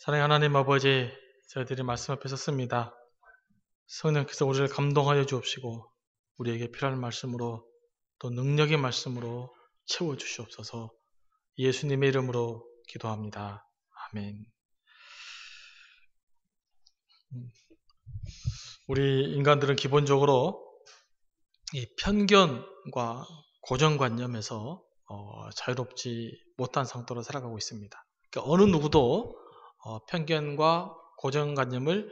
사랑의 하나님 아버지, 저희들이 말씀 앞에 섰습니다. 성령께서 우리를 감동하여 주옵시고 우리에게 필요한 말씀으로 또 능력의 말씀으로 채워주시옵소서. 예수님의 이름으로 기도합니다. 아멘. 우리 인간들은 기본적으로 이 편견과 고정관념에서 자유롭지 못한 상태로 살아가고 있습니다. 그러니까 어느 누구도 편견과 고정관념을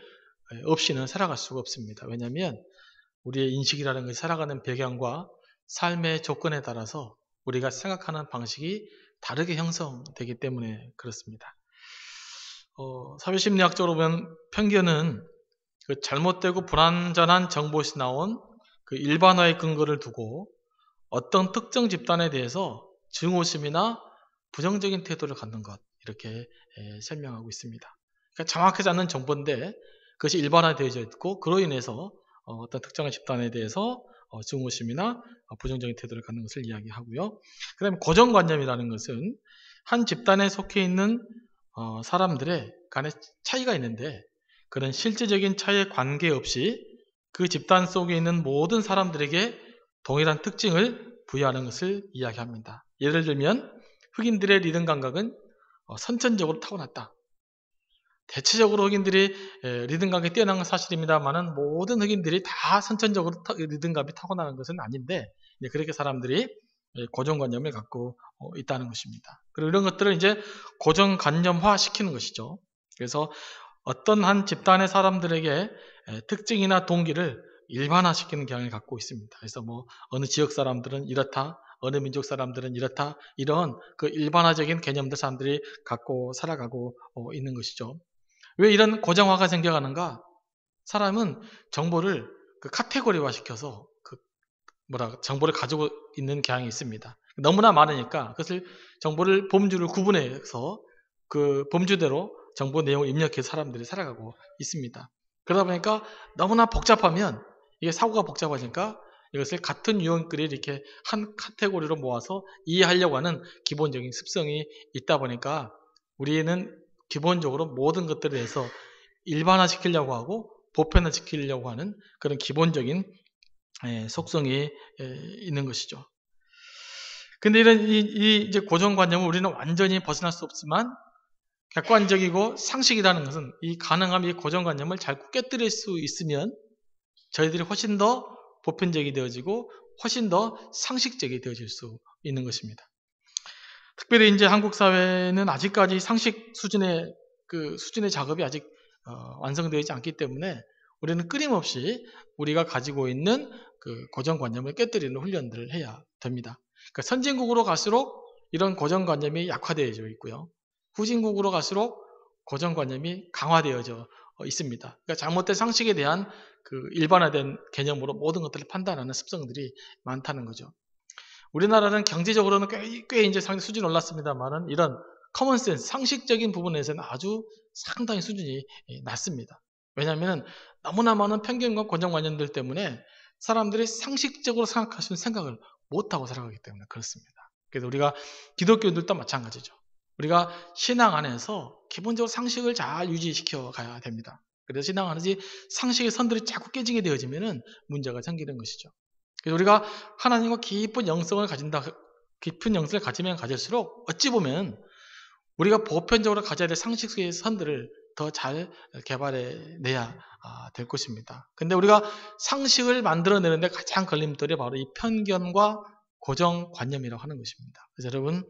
없이는 살아갈 수가 없습니다. 왜냐하면 우리의 인식이라는 것이 살아가는 배경과 삶의 조건에 따라서 우리가 생각하는 방식이 다르게 형성되기 때문에 그렇습니다. 사회심리학적으로 보면 편견은 그 잘못되고 불완전한 정보에서 나온 그 일반화의 근거를 두고 어떤 특정 집단에 대해서 증오심이나 부정적인 태도를 갖는 것, 이렇게 설명하고 있습니다. 그러니까 정확하지 않은 정보인데 그것이 일반화되어져 있고 그로 인해서 어떤 특정한 집단에 대해서 증오심이나 부정적인 태도를 갖는 것을 이야기하고요. 그 다음에 고정관념이라는 것은 한 집단에 속해 있는 사람들의 간의 차이가 있는데 그런 실제적인 차이에 관계없이 그 집단 속에 있는 모든 사람들에게 동일한 특징을 부여하는 것을 이야기합니다. 예를 들면 흑인들의 리듬 감각은 선천적으로 타고났다. 대체적으로 흑인들이 리듬 감각이 뛰어난 건 사실입니다만은 모든 흑인들이 다 선천적으로 리듬 감이 타고나는 것은 아닌데 그렇게 사람들이 고정관념을 갖고 있다는 것입니다. 그리고 이런 것들을 이제 고정관념화 시키는 것이죠. 그래서 어떤 한 집단의 사람들에게 특징이나 동기를 일반화시키는 경향을 갖고 있습니다. 그래서 뭐 어느 지역 사람들은 이렇다, 어느 민족 사람들은 이렇다, 이런 그 일반화적인 개념들 사람들이 갖고 살아가고 있는 것이죠. 왜 이런 고정화가 생겨가는가? 사람은 정보를 그 카테고리화 시켜서 정보를 가지고 있는 경향이 있습니다. 너무나 많으니까 그것을 정보를 범주를 구분해서 그 범주대로 정보 내용을 입력해서 사람들이 살아가고 있습니다. 그러다 보니까 너무나 복잡하면 이게 사고가 복잡하니까 이것을 같은 유형끼리 이렇게 한 카테고리로 모아서 이해하려고 하는 기본적인 습성이 있다 보니까 우리는 기본적으로 모든 것들에 대해서 일반화시키려고 하고 보편화시키려고 하는 그런 기본적인 속성이 있는 것이죠. 근데 이런 이제 고정관념을 우리는 완전히 벗어날 수 없지만 객관적이고 상식이라는 것은 이 가능한 이 고정관념을 잘 깨뜨릴 수 있으면 저희들이 훨씬 더 보편적이 되어지고 훨씬 더 상식적이 되어질 수 있는 것입니다. 특별히 이제 한국 사회는 아직까지 상식 수준의 수준의 작업이 아직 완성되지 않기 때문에 우리는 끊임없이 우리가 가지고 있는 그 고정관념을 깨뜨리는 훈련들을 해야 됩니다. 그러니까 선진국으로 갈수록 이런 고정관념이 약화되어져 있고요. 후진국으로 갈수록 고정관념이 강화되어져 있습니다. 그러니까 잘못된 상식에 대한 그 일반화된 개념으로 모든 것들을 판단하는 습성들이 많다는 거죠. 우리나라는 경제적으로는 꽤 이제 상당히 수준이 올랐습니다만은 이런 커먼센스, 상식적인 부분에서는 아주 상당히 수준이 낮습니다. 왜냐하면 너무나 많은 편견과 고정관념들 때문에 사람들이 상식적으로 생각할 수 있는 생각을 못하고 살아가기 때문에 그렇습니다. 그래서 우리가 기독교인들도 마찬가지죠. 우리가 신앙 안에서 기본적으로 상식을 잘 유지시켜 가야 됩니다. 그래서 신앙 안에서 상식의 선들이 자꾸 깨지게 되어지면 문제가 생기는 것이죠. 그래서 우리가 하나님과 깊은 영성을 가지면 가질수록 어찌 보면 우리가 보편적으로 가져야 될 상식의 선들을 더 잘 개발해내야 될 것입니다. 근데 우리가 상식을 만들어내는데 가장 걸림돌이 바로 이 편견과 고정관념이라고 하는 것입니다. 그래서 여러분,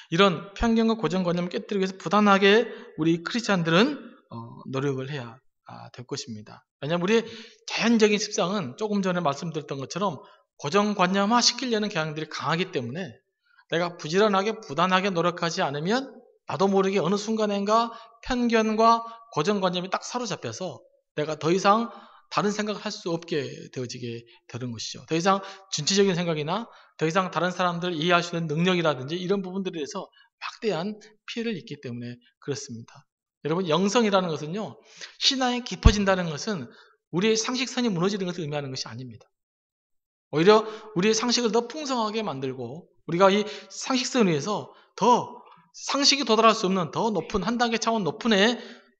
이런 편견과 고정관념을 깨뜨리기 위해서 부단하게 우리 크리스찬들은 노력을 해야 될 것입니다. 왜냐하면 우리의 자연적인 습성은 조금 전에 말씀드렸던 것처럼 고정관념화 시키려는 경향들이 강하기 때문에 내가 부지런하게 부단하게 노력하지 않으면 나도 모르게 어느 순간인가 편견과 고정관념이 딱 사로잡혀서 내가 더 이상 다른 생각을 할 수 없게 되어지게 되는 것이죠. 더 이상 준치적인 생각이나 더 이상 다른 사람들을 이해할 수 있는 능력이라든지 이런 부분들에 대해서 막대한 피해를 입기 때문에 그렇습니다. 여러분, 영성이라는 것은요, 신앙이 깊어진다는 것은 우리의 상식선이 무너지는 것을 의미하는 것이 아닙니다. 오히려 우리의 상식을 더 풍성하게 만들고 우리가 이 상식선을 위해서 더 상식이 도달할 수 없는 더 높은 한 단계 차원 높은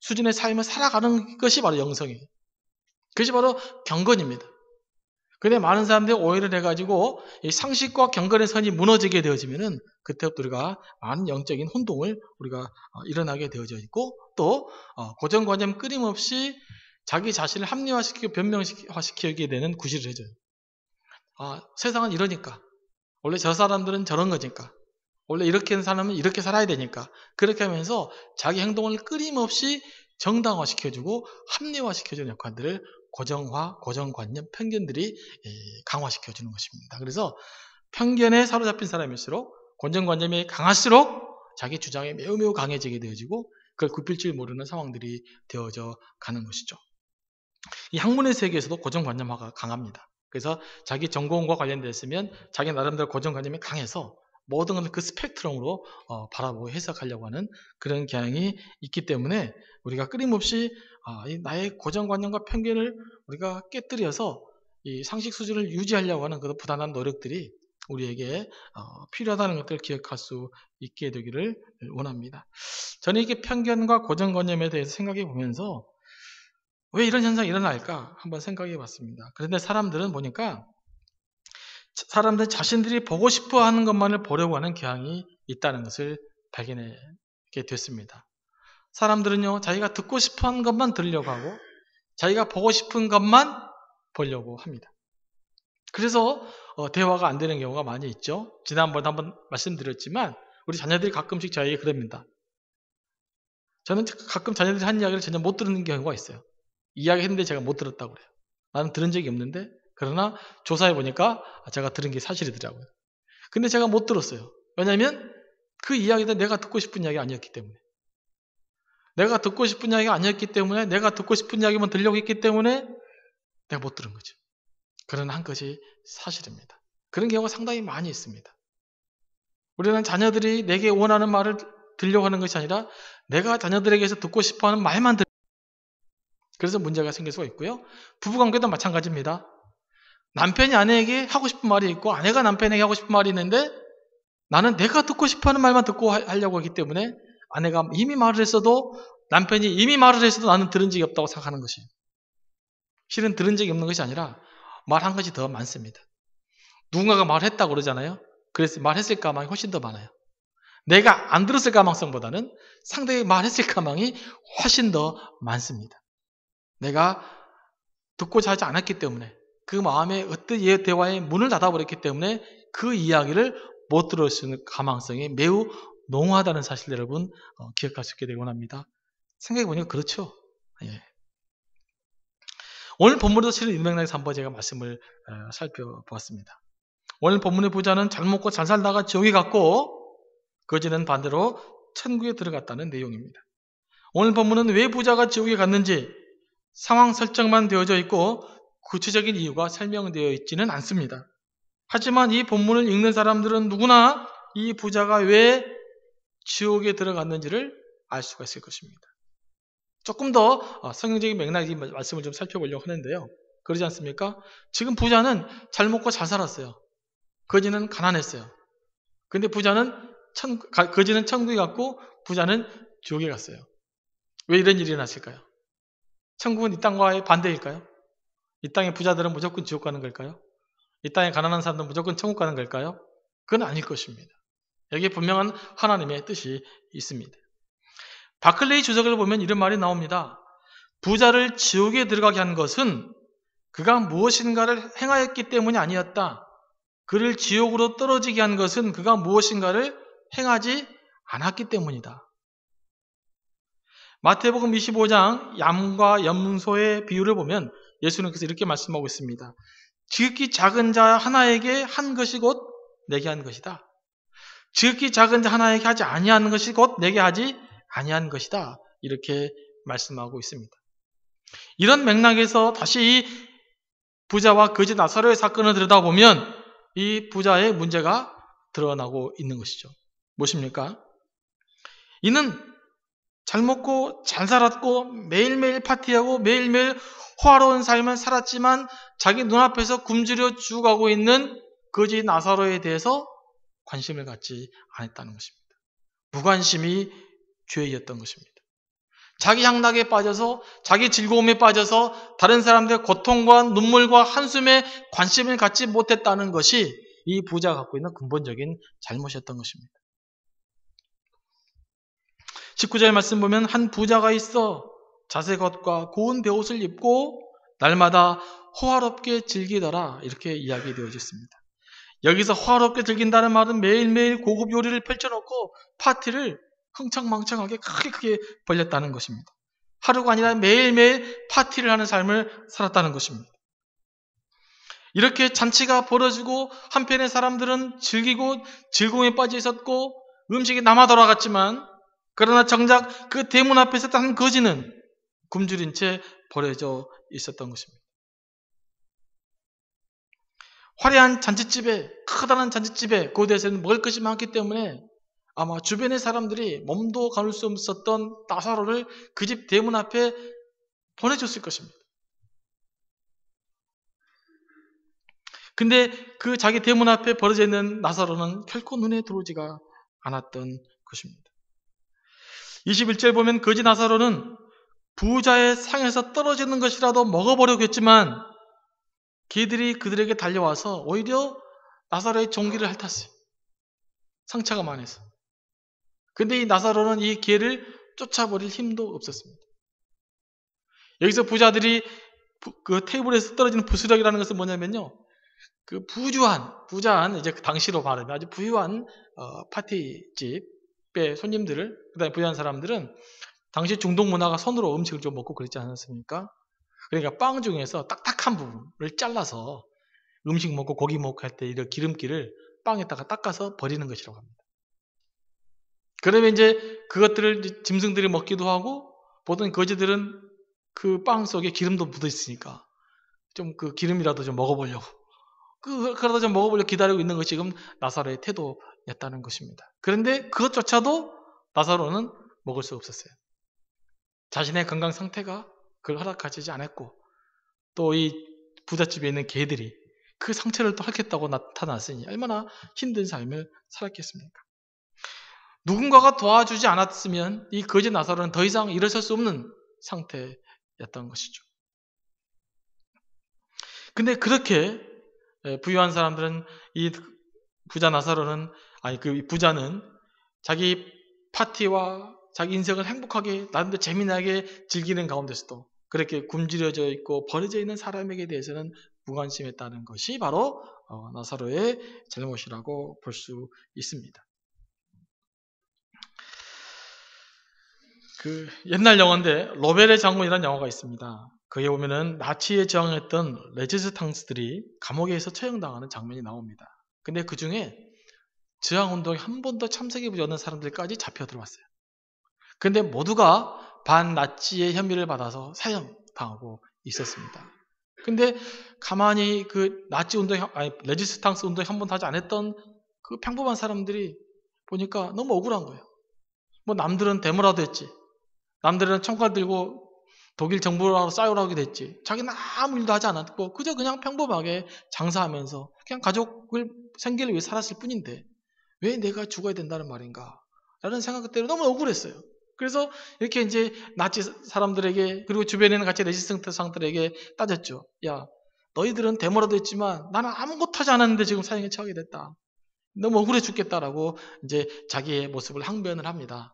수준의 삶을 살아가는 것이 바로 영성이에요. 그것이 바로 경건입니다. 근데 많은 사람들이 오해를 해가지고 이 상식과 경건의 선이 무너지게 되어지면은 그때부터 우리가 많은 영적인 혼동을 우리가 일어나게 되어져 있고 또 고정관념 끊임없이 자기 자신을 합리화시키고 변명화시키게 되는 구실을 해줘요. 세상은 이러니까 원래 저 사람들은 저런 거니까 원래 이렇게 하는 사람은 이렇게 살아야 되니까 그렇게 하면서 자기 행동을 끊임없이 정당화시켜주고 합리화시켜주는 역할들을 고정화, 고정관념, 편견들이 강화시켜주는 것입니다. 그래서 편견에 사로잡힌 사람일수록 고정관념이 강할수록 자기 주장이 매우 강해지게 되어지고 그걸 굽힐 줄 모르는 상황들이 되어져 가는 것이죠. 이 학문의 세계에서도 고정관념화가 강합니다. 그래서 자기 전공과 관련되었으면 자기 나름대로 고정관념이 강해서 모든 걸 그 스펙트럼으로 바라보고 해석하려고 하는 그런 경향이 있기 때문에 우리가 끊임없이 나의 고정관념과 편견을 우리가 깨뜨려서 이 상식 수준을 유지하려고 하는 그런 부단한 노력들이 우리에게 필요하다는 것들을 기억할 수 있게 되기를 원합니다. 저는 이게 편견과 고정관념에 대해서 생각해 보면서 왜 이런 현상이 일어날까 한번 생각해 봤습니다. 그런데 사람들은 보니까 사람들 자신들이 보고 싶어 하는 것만을 보려고 하는 경향이 있다는 것을 발견하게 됐습니다. 사람들은요, 자기가 듣고 싶어 하는 것만 들으려고 하고, 자기가 보고 싶은 것만 보려고 합니다. 그래서 대화가 안 되는 경우가 많이 있죠. 지난번에 한번 말씀드렸지만, 우리 자녀들이 가끔씩 저에게 그럽니다. 저는 가끔 자녀들이 한 이야기를 전혀 못 듣는 경우가 있어요. 이야기 했는데 제가 못 들었다고 그래요. 나는 들은 적이 없는데, 그러나 조사해 보니까 제가 들은 게 사실이더라고요. 근데 제가 못 들었어요. 왜냐하면 그 이야기도 내가 듣고 싶은 이야기가 아니었기 때문에. 내가 듣고 싶은 이야기가 아니었기 때문에 내가 듣고 싶은 이야기만 들려고 했기 때문에 내가 못 들은 거죠. 그러나 한 것이 사실입니다. 그런 경우가 상당히 많이 있습니다. 우리는 자녀들이 내게 원하는 말을 들려고 하는 것이 아니라 내가 자녀들에게서 듣고 싶어하는 말만 그래서 문제가 생길 수가 있고요. 부부관계도 마찬가지입니다. 남편이 아내에게 하고 싶은 말이 있고 아내가 남편에게 하고 싶은 말이 있는데 나는 내가 듣고 싶어하는 말만 듣고 하려고 하기 때문에 아내가 이미 말을 했어도 남편이 이미 말을 했어도 나는 들은 적이 없다고 생각하는 것이에요. 실은 들은 적이 없는 것이 아니라 말한 것이 더 많습니다. 누군가가 말했다고 그러잖아요. 그래서 말했을 가망이 훨씬 더 많아요. 내가 안 들었을 가망성보다는 상대가 말했을 가망이 훨씬 더 많습니다. 내가 듣고자 하지 않았기 때문에 그 마음에 어떤 대화의 문을 닫아버렸기 때문에 그 이야기를 못 들을 수 있는 가망성이 매우 농후하다는 사실 여러분 기억할 수 있게 되기 원합니다. 생각해보니까 그렇죠. 예. 오늘 본문에도 실은 일맥락에서 한번 제가 말씀을 살펴보았습니다. 오늘 본문의 부자는 잘 먹고 잘 살다가 지옥에 갔고 거지는 반대로 천국에 들어갔다는 내용입니다. 오늘 본문은 왜 부자가 지옥에 갔는지 상황 설정만 되어져 있고 구체적인 이유가 설명되어 있지는 않습니다. 하지만 이 본문을 읽는 사람들은 누구나 이 부자가 왜 지옥에 들어갔는지를 알 수가 있을 것입니다. 조금 더 성경적인 맥락의 말씀을 좀 살펴보려고 하는데요. 그러지 않습니까? 지금 부자는 잘 먹고 잘 살았어요. 거지는 가난했어요. 근데 거지는 천국에 갔고 부자는 지옥에 갔어요. 왜 이런 일이 일어났을까요? 천국은 이 땅과의 반대일까요? 이 땅의 부자들은 무조건 지옥 가는 걸까요? 이 땅에 가난한 사람들은 무조건 천국 가는 걸까요? 그건 아닐 것입니다. 여기에 분명한 하나님의 뜻이 있습니다. 바클레이 주석을 보면 이런 말이 나옵니다. 부자를 지옥에 들어가게 한 것은 그가 무엇인가를 행하였기 때문이 아니었다. 그를 지옥으로 떨어지게 한 것은 그가 무엇인가를 행하지 않았기 때문이다. 마태복음 25장 양과 염소의 비유를 보면 예수님께서 이렇게 말씀하고 있습니다. 지극히 작은 자 하나에게 한 것이 곧 내게 한 것이다. 지극히 작은 자 하나에게 하지 아니한 것이 곧 내게 하지 아니한 것이다. 이렇게 말씀하고 있습니다. 이런 맥락에서 다시 이 부자와 거지 나사로의 사건을 들여다보면 이 부자의 문제가 드러나고 있는 것이죠. 무엇입니까? 이는 잘 먹고 잘 살았고 매일매일 파티하고 매일매일 호화로운 삶을 살았지만 자기 눈앞에서 굶주려 죽어가고 있는 거지 나사로에 대해서 관심을 갖지 않았다는 것입니다. 무관심이 죄였던 것입니다. 자기 향락에 빠져서 자기 즐거움에 빠져서 다른 사람들의 고통과 눈물과 한숨에 관심을 갖지 못했다는 것이 이 부자가 갖고 있는 근본적인 잘못이었던 것입니다. 19절 말씀 보면 한 부자가 있어 자색옷과 고운 베옷을 입고 날마다 호화롭게 즐기더라 이렇게 이야기되어져 있습니다. 여기서 호화롭게 즐긴다는 말은 매일매일 고급 요리를 펼쳐놓고 파티를 흥청망청하게 크게 벌렸다는 것입니다. 하루가 아니라 매일매일 파티를 하는 삶을 살았다는 것입니다. 이렇게 잔치가 벌어지고 한편의 사람들은 즐기고 즐거움에 빠져 있었고 음식이 남아 돌아갔지만 그러나 정작 그 대문 앞에서 한 거지는 굶주린 채 버려져 있었던 것입니다. 화려한 잔치집에 커다란 잔치집에 그곳에서는 먹을 것이 많기 때문에 아마 주변의 사람들이 몸도 가눌 수 없었던 나사로를 그 집 대문 앞에 보내줬을 것입니다. 근데 그 자기 대문 앞에 버려져 있는 나사로는 결코 눈에 들어오지가 않았던 것입니다. 21절 보면 거지 나사로는 부자의 상에서 떨어지는 것이라도 먹어보려고 했지만 개들이 그들에게 달려와서 오히려 나사로의 종기를 핥았어요. 상처가 많아서. 근데 이 나사로는 이 개를 쫓아버릴 힘도 없었습니다. 여기서 부자들이 그 테이블에서 떨어지는 부스럭이라는 것은 뭐냐면요. 그 부자한 이제 그 당시로 말하면 아주 부유한 파티집의 손님들을, 그다음에 부유한 사람들은 당시 중동 문화가 손으로 음식을 좀 먹고 그랬지 않았습니까? 그러니까 빵 중에서 딱딱한 부분을 잘라서 음식 먹고 고기 먹고 할 때 이런 기름기를 빵에다가 닦아서 버리는 것이라고 합니다. 그러면 이제 그것들을 짐승들이 먹기도 하고 보통 거지들은 그 빵 속에 기름도 묻어 있으니까 좀 그 기름이라도 좀 먹어보려고 그러다 좀 먹어보려고 기다리고 있는 것이 지금 나사로의 태도였다는 것입니다. 그런데 그것조차도 나사로는 먹을 수 없었어요. 자신의 건강 상태가 그걸 허락하지 않았고 또 이 부잣집에 있는 개들이 그 상처를 또 핥겠다고 나타났으니 얼마나 힘든 삶을 살았겠습니까? 누군가가 도와주지 않았으면 이 거지 나사로는 더 이상 일어설 수 없는 상태였던 것이죠. 근데 그렇게 부유한 사람들은 이 부자 나사로는 그 부자는 자기 파티와 자기 인생을 행복하게 나름대로 재미나게 즐기는 가운데서도 그렇게 굶주려져 있고 버려져 있는 사람에게 대해서는 무관심했다는 것이 바로 나사로의 잘못이라고 볼 수 있습니다. 그 옛날 영화인데 로벨의 장군이라는 영화가 있습니다. 거기에 보면은 나치에 저항했던 레지스탕스들이 감옥에서 처형당하는 장면이 나옵니다. 근데 그 중에 저항운동에 한 번도 참석해보지 않은 사람들까지 잡혀 들어왔어요. 근데 모두가 반나치의 혐의를 받아서 사형당하고 있었습니다. 근데 가만히 그 나치 운동, 레지스탕스 운동 한 번도 하지 않았던 그 평범한 사람들이 보니까 너무 억울한 거예요. 뭐 남들은 데모라도 했지. 남들은 총칼 들고 독일 정부라고 싸우라고 됐지. 자기는 아무 일도 하지 않았고 그저 그냥 평범하게 장사하면서 그냥 가족을 생계를 위해 살았을 뿐인데 왜 내가 죽어야 된다는 말인가? 라는 생각 때문에 너무 억울했어요. 그래서 이렇게 이제 나치 사람들에게 그리고 주변에 있는 같이 레지스탕스 사람들에게 따졌죠. 야, 너희들은 데모라도 했지만 나는 아무것도 하지 않았는데 지금 사형에 처하게 됐다. 너무 억울해 죽겠다라고 이제 자기의 모습을 항변을 합니다.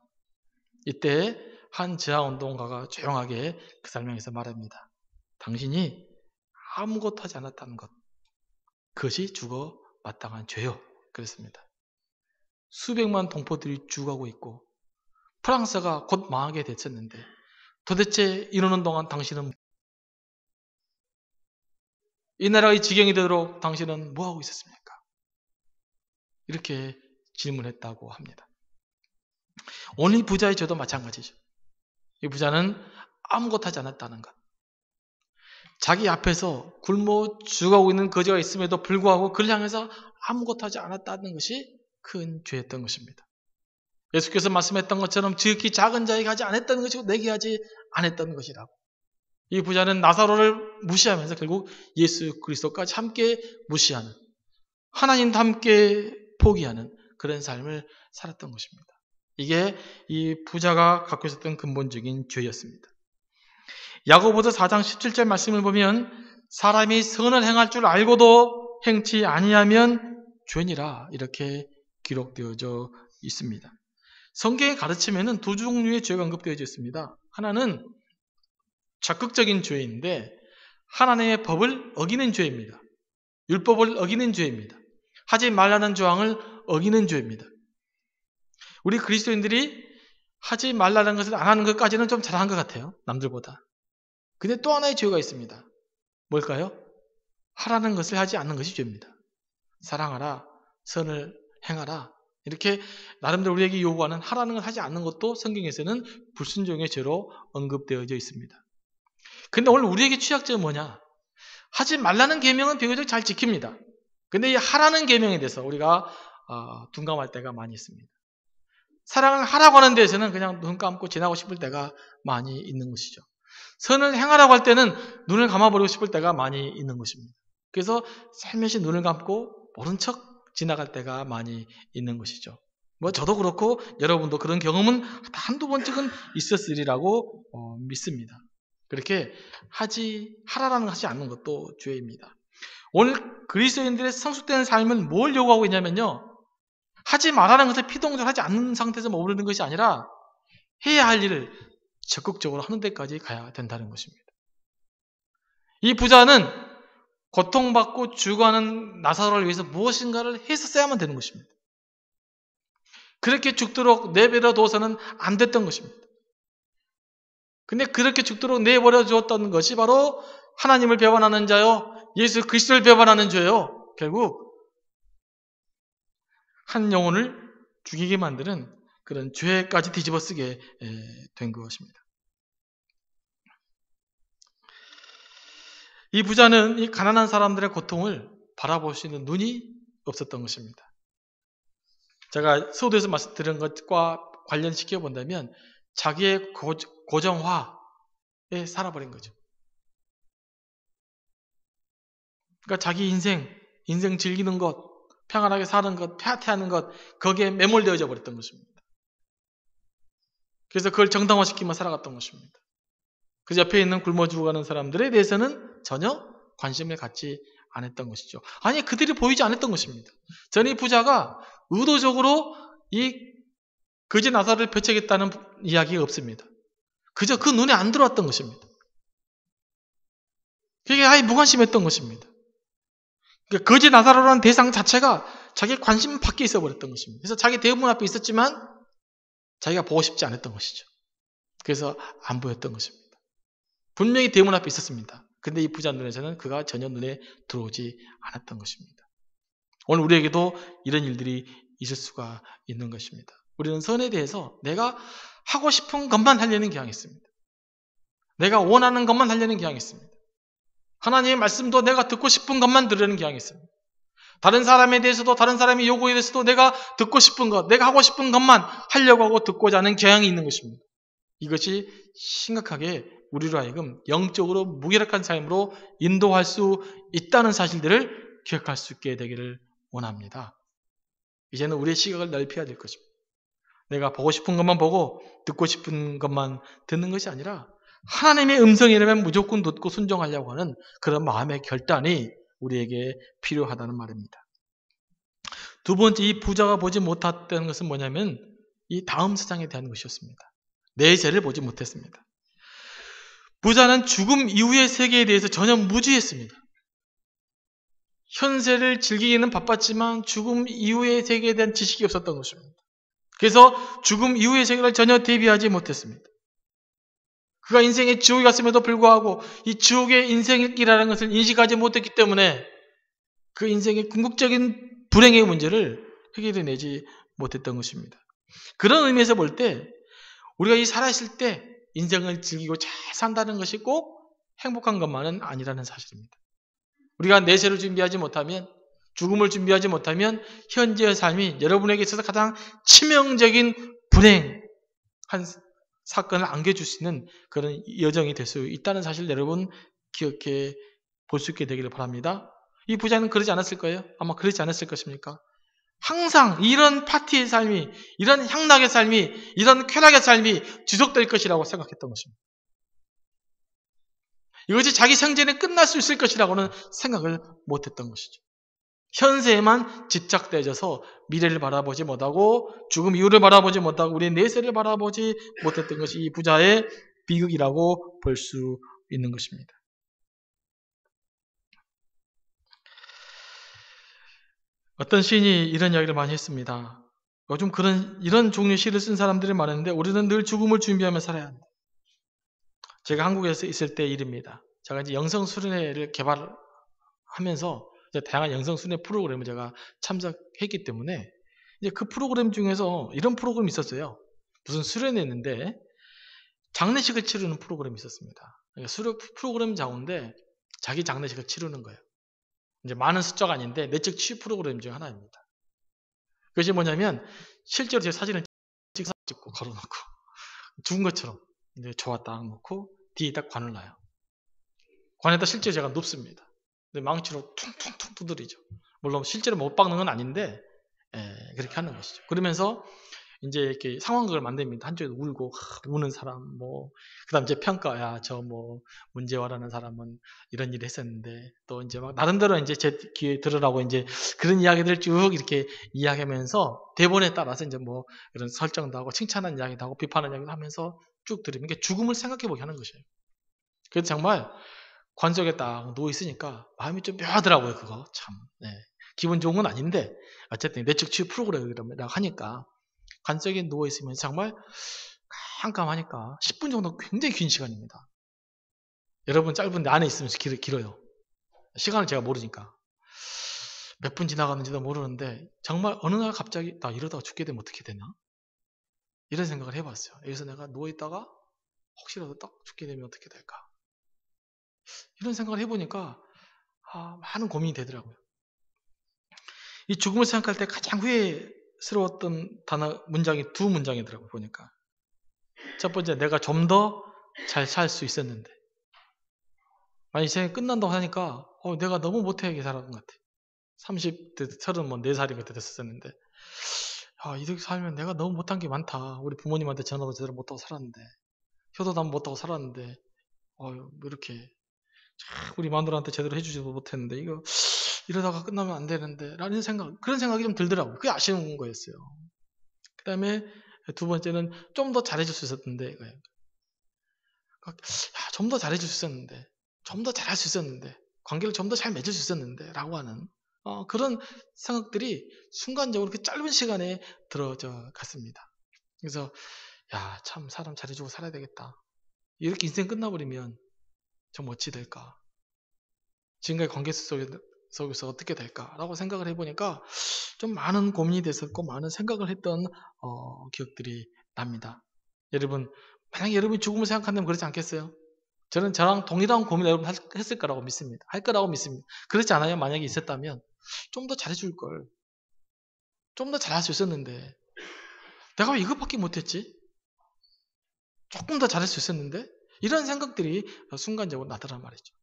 이때 한 저항운동가가 조용하게 그 설명에서 말합니다. 당신이 아무것도 하지 않았다는 것, 그것이 죽어 마땅한 죄요. 그랬습니다. 수백만 동포들이 죽어가고 있고 프랑스가 곧 망하게 됐었는데 도대체 이러는 동안 당신은 이 나라의 지경이 되도록 당신은 뭐하고 있었습니까? 이렇게 질문했다고 합니다. 오늘 부자의 죄도 마찬가지죠. 이 부자는 아무것도 하지 않았다는 것. 자기 앞에서 굶어 죽어가고 있는 거지가 있음에도 불구하고 그를 향해서 아무것도 하지 않았다는 것이 큰 죄였던 것입니다. 예수께서 말씀했던 것처럼 지극히 작은 자에게 하지 않았다는 것이고 내게 하지 않았다는 것이라고. 이 부자는 나사로를 무시하면서 결국 예수 그리스도까지 함께 무시하는, 하나님도 함께 포기하는 그런 삶을 살았던 것입니다. 이게 이 부자가 갖고 있었던 근본적인 죄였습니다. 야고보서 4장 17절 말씀을 보면 사람이 선을 행할 줄 알고도 행치 아니하면 죄니라 이렇게 기록되어져 있습니다. 성경의 가르침에는 두 종류의 죄가 언급되어져 있습니다. 하나는 적극적인 죄인데 하나님의 법을 어기는 죄입니다. 율법을 어기는 죄입니다. 하지 말라는 조항을 어기는 죄입니다. 우리 그리스도인들이 하지 말라는 것을 안 하는 것까지는 좀 잘한 것 같아요. 남들보다. 근데 또 하나의 죄가 있습니다. 뭘까요? 하라는 것을 하지 않는 것이 죄입니다. 사랑하라, 선을 행하라. 이렇게 나름대로 우리에게 요구하는 하라는 걸 하지 않는 것도 성경에서는 불순종의 죄로 언급되어져 있습니다. 근데 오늘 우리에게 취약점은 뭐냐? 하지 말라는 계명은 비교적 잘 지킵니다. 근데 이 하라는 계명에 대해서 우리가 둔감할 때가 많이 있습니다. 사랑을 하라고 하는 데에서는 그냥 눈 감고 지나고 싶을 때가 많이 있는 것이죠. 선을 행하라고 할 때는 눈을 감아버리고 싶을 때가 많이 있는 것입니다. 그래서 살며시 눈을 감고 모른 척 지나갈 때가 많이 있는 것이죠. 뭐 저도 그렇고 여러분도 그런 경험은 한두 번씩은 있었으리라고 믿습니다. 그렇게 하라라는 거 하지 않는 것도 죄입니다. 오늘 그리스도인들의 성숙된 삶은 뭘 요구하고 있냐면요. 하지 말라는 것을 피동적으로 하지 않는 상태에서 머무르는 것이 아니라 해야 할 일을 적극적으로 하는 데까지 가야 된다는 것입니다. 이 부자는 고통받고 죽어가는 나사로를 위해서 무엇인가를 했었어야만 되는 것입니다. 그렇게 죽도록 내버려 둬서는 안 됐던 것입니다. 근데 그렇게 죽도록 내버려 두었던 것이 바로 하나님을 배반하는 자요, 예수 그리스도를 배반하는 죄요. 결국 한 영혼을 죽이게 만드는 그런 죄까지 뒤집어쓰게 된 것입니다. 이 부자는 이 가난한 사람들의 고통을 바라볼 수 있는 눈이 없었던 것입니다. 제가 서두에서 말씀드린 것과 관련시켜 본다면 자기의 고정화에 살아버린 거죠. 그러니까 자기 인생 즐기는 것, 평안하게 사는 것, 패하는 것, 거기에 매몰되어져 버렸던 것입니다. 그래서 그걸 정당화시키며 살아갔던 것입니다. 그 옆에 있는 굶어 죽어가는 사람들에 대해서는 전혀 관심을 갖지 않았던 것이죠. 아니, 그들이 보이지 않았던 것입니다. 저는 이 부자가 의도적으로 이 거지 나사로를 배척했다는 이야기가 없습니다. 그저 그 눈에 안 들어왔던 것입니다. 그게 아예 무관심했던 것입니다. 그러니까 거지 나사로라는 대상 자체가 자기 관심 밖에 있어버렸던 것입니다. 그래서 자기 대문 앞에 있었지만 자기가 보고 싶지 않았던 것이죠. 그래서 안 보였던 것입니다. 분명히 대문 앞에 있었습니다. 근데 이 부자 눈에서는 그가 전혀 눈에 들어오지 않았던 것입니다. 오늘 우리에게도 이런 일들이 있을 수가 있는 것입니다. 우리는 선에 대해서 내가 하고 싶은 것만 하려는 경향이 있습니다. 내가 원하는 것만 하려는 경향이 있습니다. 하나님의 말씀도 내가 듣고 싶은 것만 들으려는 경향이 있습니다. 다른 사람에 대해서도 다른 사람의 요구에 대해서도 내가 듣고 싶은 것, 내가 하고 싶은 것만 하려고 하고 듣고자 하는 경향이 있는 것입니다. 이것이 심각하게 우리로 하여금 영적으로 무기력한 삶으로 인도할 수 있다는 사실들을 기억할 수 있게 되기를 원합니다. 이제는 우리의 시각을 넓혀야 될 것입니다. 내가 보고 싶은 것만 보고 듣고 싶은 것만 듣는 것이 아니라 하나님의 음성이라면 무조건 듣고 순종하려고 하는 그런 마음의 결단이 우리에게 필요하다는 말입니다. 두 번째, 이 부자가 보지 못했던 것은 뭐냐면 이 다음 세상에 대한 것이었습니다. 내 죄를 보지 못했습니다. 부자는 죽음 이후의 세계에 대해서 전혀 무지했습니다. 현세를 즐기기는 바빴지만 죽음 이후의 세계에 대한 지식이 없었던 것입니다. 그래서 죽음 이후의 세계를 전혀 대비하지 못했습니다. 그가 인생의 지옥에 갔음에도 불구하고 이 지옥의 인생이라는 것을 인식하지 못했기 때문에 그 인생의 궁극적인 불행의 문제를 해결해내지 못했던 것입니다. 그런 의미에서 볼 때 우리가 이 살아있을 때 인생을 즐기고 잘 산다는 것이 꼭 행복한 것만은 아니라는 사실입니다. 우리가 내세를 준비하지 못하면, 죽음을 준비하지 못하면 현재의 삶이 여러분에게 있어서 가장 치명적인 불행한 사건을 안겨줄 수 있는 그런 여정이 될 수 있다는 사실을 여러분 기억해 볼 수 있게 되기를 바랍니다. 이 부자는 그러지 않았을 거예요? 아마 그러지 않았을 것입니까? 항상 이런 파티의 삶이, 이런 향락의 삶이, 이런 쾌락의 삶이 지속될 것이라고 생각했던 것입니다. 이것이 자기 생전에 끝날 수 있을 것이라고는 생각을 못했던 것이죠. 현세에만 집착되어져서 미래를 바라보지 못하고 죽음 이후를 바라보지 못하고 우리의 내세를 바라보지 못했던 것이 이 부자의 비극이라고 볼 수 있는 것입니다. 어떤 시인이 이런 이야기를 많이 했습니다. 요즘 이런 종류의 시를 쓴 사람들이 많은데 우리는 늘 죽음을 준비하며 살아야 한다. 제가 한국에서 있을 때 일입니다. 제가 이제 영성수련회를 개발하면서 이제 다양한 영성수련회 프로그램을 제가 참석했기 때문에 이제 그 프로그램 중에서 이런 프로그램이 있었어요. 무슨 수련회였는데 장례식을 치르는 프로그램이 있었습니다. 그러니까 프로그램 가운데 자기 장례식을 치르는 거예요. 이제 많은 숫자가 아닌데 내적 치유 프로그램 중 하나입니다. 그것이 뭐냐면 실제로 제 사진을 찍고 걸어놓고 죽은 것처럼 이제 좋아 딱 놓고 뒤에 딱 관을 놔요. 관에다 실제로 제가 눕습니다. 근데 망치로 퉁퉁퉁 두드리죠. 물론 실제로 못 박는 건 아닌데 그렇게 하는 것이죠. 그러면서 이제 이렇게 상황극을 만듭니다. 한쪽에서 울고 우는 사람, 그다음 이제 평가야 저 문제와라는 사람은 이런 일을 했었는데 또 이제 막 나름대로 이제 제 귀에 들으라고 이제 그런 이야기들을 쭉 이렇게 이야기하면서 대본에 따라서 이제 이런 설정도 하고 칭찬하는 이야기도 하고 비판하는 이야기도 하면서 쭉 들으면 이게 죽음을 생각해보게 하는 것이에요. 그래서 정말 관 속에 딱 누워 있으니까 마음이 좀 묘하더라고요. 그거 참 기분 좋은 건 아닌데 어쨌든 내적 치유 프로그램이라고 하니까 관 속에 누워 있으면 정말 깜깜하니까 10분 정도 굉장히 긴 시간입니다. 여러분 짧은데 안에 있으면 길어요. 시간을 제가 모르니까 몇 분 지나갔는지도 모르는데 정말 어느 날 갑자기 나 이러다가 죽게 되면 어떻게 되나? 이런 생각을 해봤어요. 여기서 내가 누워있다가 혹시라도 딱 죽게 되면 어떻게 될까? 이런 생각을 해보니까 많은 고민이 되더라고요. 이 죽음을 생각할 때 가장 후회스러웠던 문장이 두 문장이더라고요. 보니까 첫 번째, 내가 좀 더 잘 살 수 있었는데 만약 이 생이 끝난다고 하니까 내가 너무 못하게 살았던 것 같아. 30대, 34살이 그때 됐었는데 이렇게 살면 내가 너무 못한 게 많다. 우리 부모님한테 전화도 제대로 못하고 살았는데 효도도 못하고 살았는데 이렇게 우리 마누라한테 제대로 해주지도 못했는데 이러다가 끝나면 안 되는데 라는 그런 생각이 좀 들더라고요. 그게 아쉬운 거였어요. 그 다음에 두 번째는 좀 더 잘해줄 수 있었는데 좀 더 잘해줄 수 있었는데 좀 더 잘할 수 있었는데 관계를 좀 더 잘 맺을 수 있었는데 라고 하는 그런 생각들이 순간적으로 그 짧은 시간에 들어져 갔습니다. 그래서 참 사람 잘해주고 살아야 되겠다. 이렇게 인생 끝나버리면 좀 어찌 될까? 지금까지 관계 속에서 어떻게 될까라고 생각을 해보니까 좀 많은 고민이 됐었고 많은 생각을 했던 기억들이 납니다. 여러분, 만약에 여러분이 죽음을 생각한다면 그렇지 않겠어요? 저는 저랑 동일한 고민을 여러분 했을 거라고 믿습니다. 할 거라고 믿습니다. 그렇지 않아요? 만약에 있었다면 좀 더 잘해줄 걸. 좀 더 잘할 수 있었는데 내가 왜 이것밖에 못했지? 조금 더 잘할 수 있었는데 이런 생각들이 순간적으로 나더란 말이죠.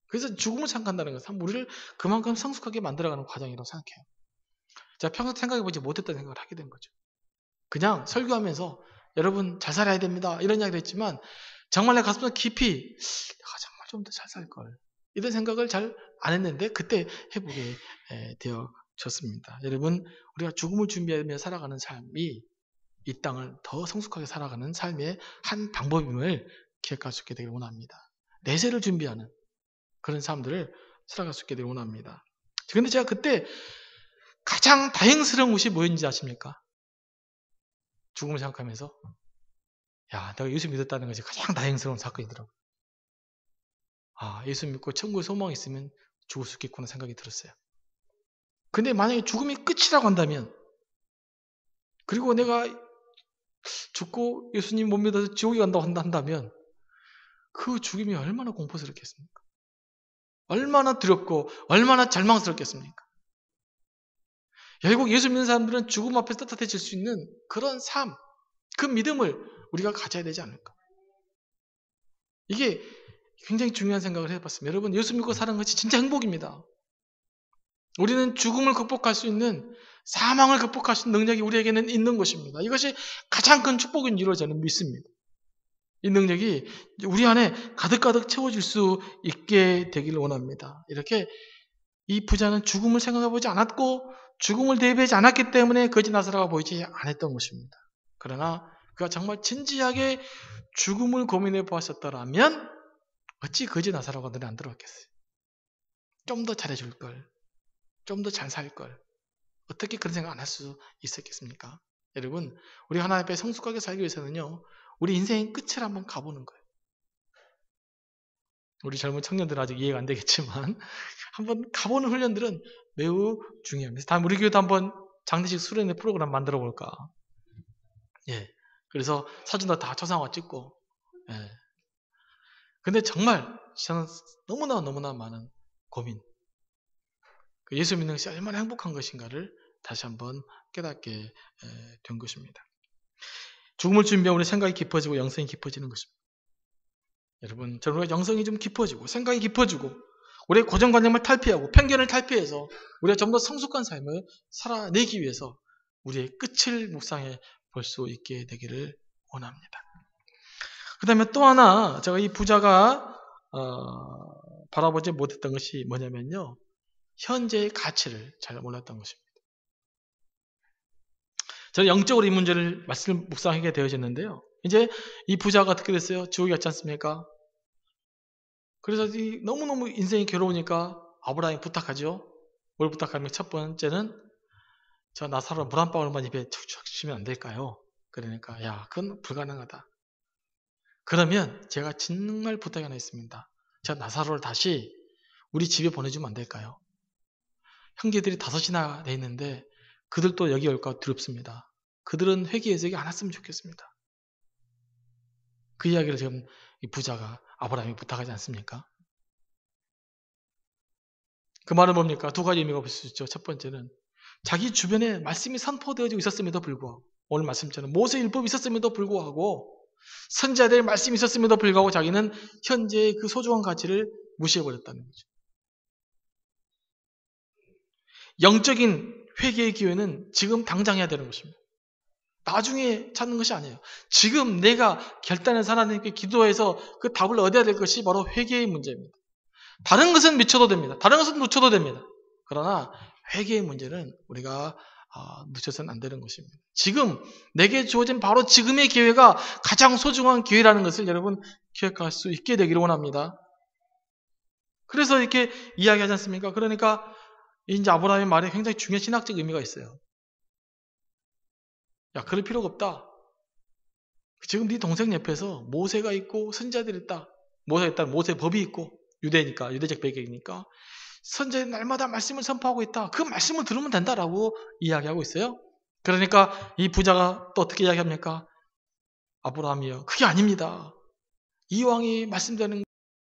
그래서 죽음을 생각한다는 것은 우리를 그만큼 성숙하게 만들어가는 과정이라고 생각해요. 제가 평소 생각해보지 못했다는 생각을 하게 된 거죠. 그냥 설교하면서 여러분 잘 살아야 됩니다. 이런 이야기를 했지만 정말 내 가슴속 깊이 내가 정말 좀 더 잘 살 걸. 이런 생각을 잘 안 했는데 그때 해보게 되어졌습니다. 여러분 우리가 죽음을 준비하며 살아가는 삶이 이 땅을 더 성숙하게 살아가는 삶의 한 방법임을 기억할 수 있게 되길 원합니다. 내세를 준비하는 그런 삶들을 살아갈 수 있게 되길 원합니다. 그런데 제가 그때 가장 다행스러운 것이 뭐였는지 아십니까? 죽음을 생각하면서 내가 예수 믿었다는 것이 가장 다행스러운 사건이더라고요. 예수 믿고 천국에 소망이 있으면 죽을 수 있겠구나 생각이 들었어요. 근데 만약에 죽음이 끝이라고 한다면 그리고 내가 죽고 예수님 못 믿어서 지옥에 간다고 한다면 그 죽음이 얼마나 공포스럽겠습니까? 얼마나 두렵고 얼마나 절망스럽겠습니까? 결국 예수 믿는 사람들은 죽음 앞에서 따뜻해질 수 있는 그런 삶, 그 믿음을 우리가 가져야 되지 않을까? 이게 굉장히 중요한 생각을 해봤습니다. 여러분 예수 믿고 사는 것이 진짜 행복입니다. 우리는 죽음을 극복할 수 있는 사망을 극복하신 능력이 우리에게는 있는 것입니다. 이것이 가장 큰 축복인 줄로 저는 믿습니다. 이 능력이 우리 안에 가득가득 채워질 수 있게 되기를 원합니다. 이렇게 이 부자는 죽음을 생각해보지 않았고 죽음을 대비하지 않았기 때문에 거지 나사로가 보이지 않았던 것입니다. 그러나 그가 정말 진지하게 죽음을 고민해 보았었더라면 어찌 거지 나사로가 눈에 안 들어왔겠어요. 좀 더 잘해줄 걸, 좀 더 잘 살 걸, 어떻게 그런 생각 안 할 수 있었겠습니까? 여러분, 우리 하나님 앞에 성숙하게 살기 위해서는요, 우리 인생의 끝을 한번 가보는 거예요. 우리 젊은 청년들은 아직 이해가 안 되겠지만 한번 가보는 훈련들은 매우 중요합니다. 다음 우리 교회도 한번 장례식 수련회 프로그램 만들어 볼까? 예. 그래서 사진도 다 초상화 찍고. 예. 근데 정말 저는 너무나 많은 고민. 예수 믿는 것이 얼마나 행복한 것인가를 다시 한번 깨닫게 된 것입니다. 죽음을 준비하면 우리 생각이 깊어지고 영성이 깊어지는 것입니다. 여러분, 저는 영성이 좀 깊어지고 생각이 깊어지고 우리의 고정관념을 탈피하고 편견을 탈피해서 우리가 좀 더 성숙한 삶을 살아내기 위해서 우리의 끝을 묵상해 볼 수 있게 되기를 원합니다. 그 다음에 또 하나 제가 이 부자가 바라보지 못했던 것이 뭐냐면요, 현재의 가치를 잘 몰랐던 것입니다. 저는 영적으로 이 문제를 말씀을 묵상하게 되어졌는데요. 이제 이 부자가 어떻게 됐어요? 지옥에 갔지 않습니까? 그래서 너무너무 인생이 괴로우니까 아브라함이 부탁하죠. 뭘 부탁하면 첫 번째는 저 나사로 물 한 방울만 입에 척척 주시면 안 될까요? 그러니까 야, 그건 불가능하다. 그러면 제가 정말 부탁이 하나 있습니다. 저 나사로를 다시 우리 집에 보내주면 안 될까요? 형제들이 5이나 돼 있는데 그들도 여기 올까 두렵습니다. 그들은 회개해서 여기 안 왔으면 좋겠습니다. 그 이야기를 지금 이 부자가 아브라함이 부탁하지 않습니까? 그 말은 뭡니까? 두 가지 의미가 볼 수 있죠. 첫 번째는 자기 주변에 말씀이 선포되어지고 있었음에도 불구하고, 오늘 말씀처럼 모세 율법이 있었음에도 불구하고 선지자들의 말씀이 있었음에도 불구하고 자기는 현재의 그 소중한 가치를 무시해버렸다는 거죠. 영적인 회개의 기회는 지금 당장 해야 되는 것입니다. 나중에 찾는 것이 아니에요. 지금 내가 결단해서 하나님께 기도해서 그 답을 얻어야 될 것이 바로 회개의 문제입니다. 다른 것은 미쳐도 됩니다. 다른 것은 놓쳐도 됩니다. 그러나 회개의 문제는 우리가 놓쳐서는 안 되는 것입니다. 지금 내게 주어진 바로 지금의 기회가 가장 소중한 기회라는 것을 여러분 기억할 수 있게 되기를 원합니다. 그래서 이렇게 이야기하지 않습니까? 그러니까 이제 아브라함의 말에 굉장히 중요한 신학적 의미가 있어요. 야, 그럴 필요가 없다. 지금 네 동생 옆에서 모세가 있고 선지자들이 있다. 모세가 있다. 모세 법이 있고 유대니까, 유대적 배경이니까 선지자들이 날마다 말씀을 선포하고 있다. 그 말씀을 들으면 된다라고 이야기하고 있어요. 그러니까 이 부자가 또 어떻게 이야기합니까? 아브라함이요, 그게 아닙니다. 이왕이 말씀되는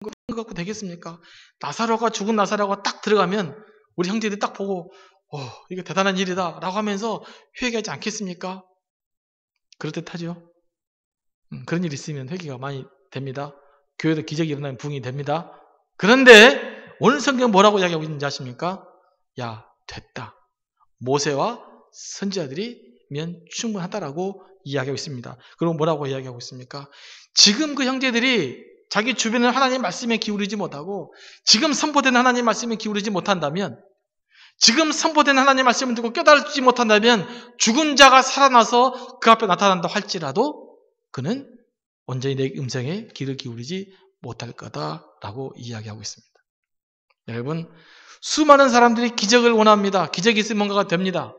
거 갖고 되겠습니까? 나사로가, 죽은 나사로가 딱 들어가면 우리 형제들이 딱 보고 이거 대단한 일이다 라고 하면서 회개하지 않겠습니까? 그럴듯하죠. 그런 일 있으면 회개가 많이 됩니다. 교회도 기적이 일어나면 부흥이 됩니다. 그런데 오늘 성경 뭐라고 이야기하고 있는지 아십니까? 야, 됐다. 모세와 선지자들이면 충분하다라고 이야기하고 있습니다. 그리고 뭐라고 이야기하고 있습니까? 지금 그 형제들이 자기 주변에 하나님 말씀에 기울이지 못하고 지금 선포된 하나님 말씀에 기울이지 못한다면, 지금 선포된 하나님 말씀을 듣고 깨달지 못한다면 죽은 자가 살아나서 그 앞에 나타난다 할지라도 그는 온전히 내 음성에 귀를 기울이지 못할 거다라고 이야기하고 있습니다. 여러분, 수많은 사람들이 기적을 원합니다. 기적이 있으면 뭔가가 됩니다.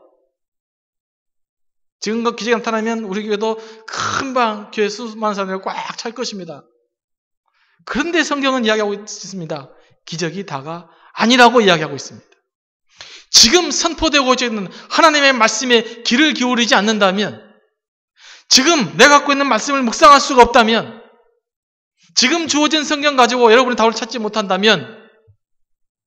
지금 그 기적이 나타나면 우리 교회도 금방 교회 수많은 사람들이 꽉 찰 것입니다. 그런데 성경은 이야기하고 있습니다. 기적이 다가 아니라고 이야기하고 있습니다. 지금 선포되고 있는 하나님의 말씀에 귀를 기울이지 않는다면, 지금 내가 갖고 있는 말씀을 묵상할 수가 없다면, 지금 주어진 성경 가지고 여러분이 답을 찾지 못한다면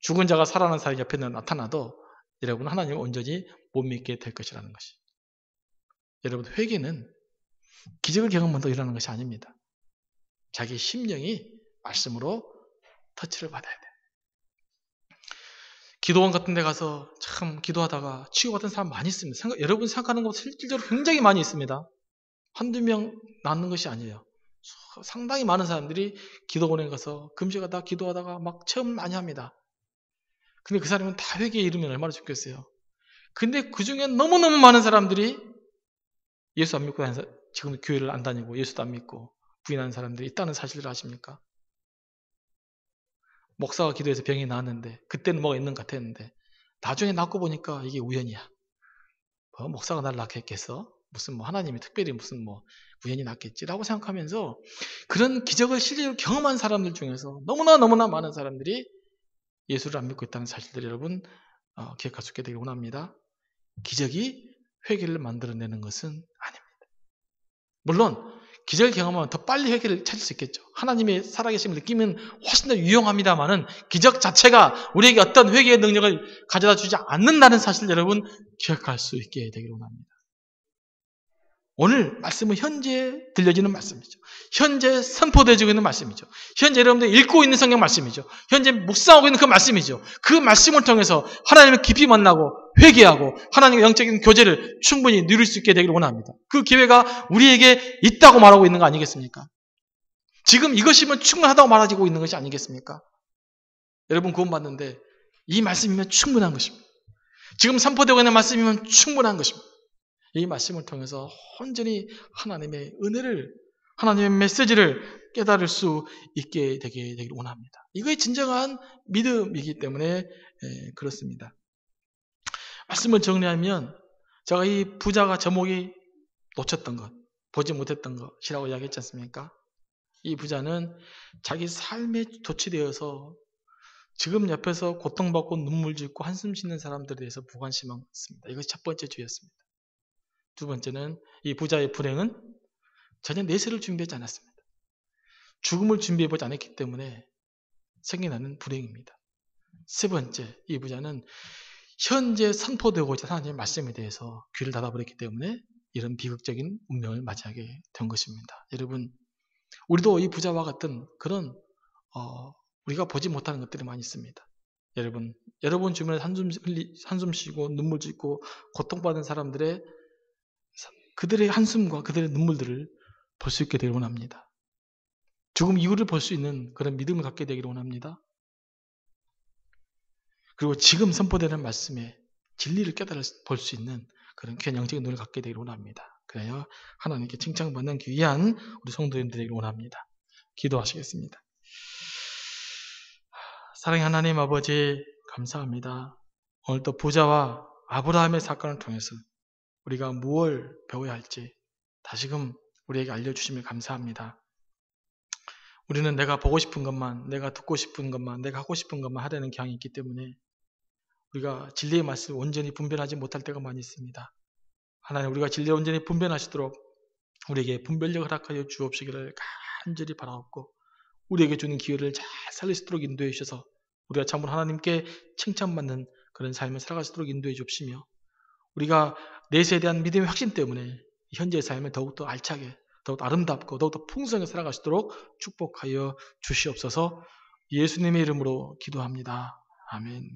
죽은 자가 살아난 사람 옆에 나타나도 여러분은 하나님을 온전히 못 믿게 될 것이라는 것이. 여러분, 회개는 기적을 경험한다고 일어나는 것이 아닙니다. 자기 심령이 말씀으로 터치를 받아야 돼요. 기도원 같은 데 가서 참 기도하다가 치유받은 사람 많이 있습니다. 여러분 생각하는 것보다 실질적으로 굉장히 많이 있습니다. 한두 명 낳는 것이 아니에요. 상당히 많은 사람들이 기도원에 가서 금식하다 기도하다가 막 체험 많이 합니다. 근데 그 사람은 다 회개에 이르면 얼마나 좋겠어요. 근데 그 중에 너무너무 많은 사람들이 예수 안 믿고 지금 교회를 안 다니고 예수도 안 믿고 부인하는 사람들이 있다는 사실을 아십니까? 목사가 기도해서 병이 나았는데 그때는 뭐가 있는 것 같았는데 나중에 낫고 보니까 이게 우연이야. 목사가 나를 낳게 했겠어? 무슨 하나님이 특별히 무슨 우연히 낳겠지라고 생각하면서 그런 기적을 실제로 경험한 사람들 중에서 너무나 많은 사람들이 예수를 안 믿고 있다는 사실들 여러분 기억할 수 있게 되길 원합니다. 기적이 회개를 만들어내는 것은 아닙니다. 물론 기적을 경험하면 더 빨리 회개를 찾을 수 있겠죠. 하나님의 살아계심을 느끼면 훨씬 더 유용합니다만은 기적 자체가 우리에게 어떤 회개의 능력을 가져다 주지 않는다는 사실 여러분 기억할 수 있게 되길 원합니다. 오늘 말씀은 현재 들려지는 말씀이죠. 현재 선포되어지고 있는 말씀이죠. 현재 여러분들 읽고 있는 성경 말씀이죠. 현재 묵상하고 있는 그 말씀이죠. 그 말씀을 통해서 하나님을 깊이 만나고 회개하고 하나님과 영적인 교제를 충분히 누릴 수 있게 되기를 원합니다. 그 기회가 우리에게 있다고 말하고 있는 거 아니겠습니까? 지금 이것이면 충분하다고 말하고 있는 것이 아니겠습니까? 여러분 구원받는데 이 말씀이면 충분한 것입니다. 지금 선포되고 있는 말씀이면 충분한 것입니다. 이 말씀을 통해서 온전히 하나님의 은혜를, 하나님의 메시지를 깨달을 수 있게 되기를 원합니다. 이것이 진정한 믿음이기 때문에 그렇습니다. 말씀을 정리하면 제가 이 부자가 제목이 놓쳤던 것, 보지 못했던 것이라고 이야기했지 않습니까? 이 부자는 자기 삶에 도취되어서 지금 옆에서 고통받고 눈물 짓고 한숨 쉬는 사람들에 대해서 무관심했습니다. 이것이 첫 번째 주였습니다. 두 번째는 이 부자의 불행은 전혀 내세를 준비하지 않았습니다. 죽음을 준비해보지 않았기 때문에 생겨나는 불행입니다. 세 번째, 이 부자는 현재 선포되고자 하는 하나님의 말씀에 대해서 귀를 닫아버렸기 때문에 이런 비극적인 운명을 맞이하게 된 것입니다. 여러분, 우리도 이 부자와 같은 그런 우리가 보지 못하는 것들이 많이 있습니다. 여러분 주변에 한숨 쉬고 눈물 짓고 고통받는 사람들의 그들의 한숨과 그들의 눈물들을 볼 수 있게 되길 원합니다. 죽음 이후를 볼 수 있는 그런 믿음을 갖게 되기를 원합니다. 그리고 지금 선포되는 말씀에 진리를 깨달아 볼 수 있는 그런 귀한 영적인 눈을 갖게 되기를 원합니다. 그래야 하나님께 칭찬받는 귀한 우리 성도님들 되기를 원합니다. 기도하시겠습니다. 사랑의 하나님 아버지 감사합니다. 오늘도 부자와 아브라함의 사건을 통해서 우리가 무엇을 배워야 할지 다시금 우리에게 알려주시면 감사합니다. 우리는 내가 보고 싶은 것만, 내가 듣고 싶은 것만, 내가 하고 싶은 것만 하려는 경향이 있기 때문에 우리가 진리의 말씀을 온전히 분별하지 못할 때가 많이 있습니다. 하나님, 우리가 진리를 온전히 분별하시도록 우리에게 분별력을 허락하여 주옵시기를 간절히 바라옵고 우리에게 주는 기회를 잘 살릴 수 있도록 인도해 주셔서 우리가 참으로 하나님께 칭찬받는 그런 삶을 살아갈 수 있도록 인도해 주옵시며 우리가 내세에 대한 믿음의 확신 때문에 현재의 삶을 더욱더 알차게, 더욱더 아름답고 더욱더 풍성하게 살아갈 수 있도록 축복하여 주시옵소서. 예수님의 이름으로 기도합니다. 아멘.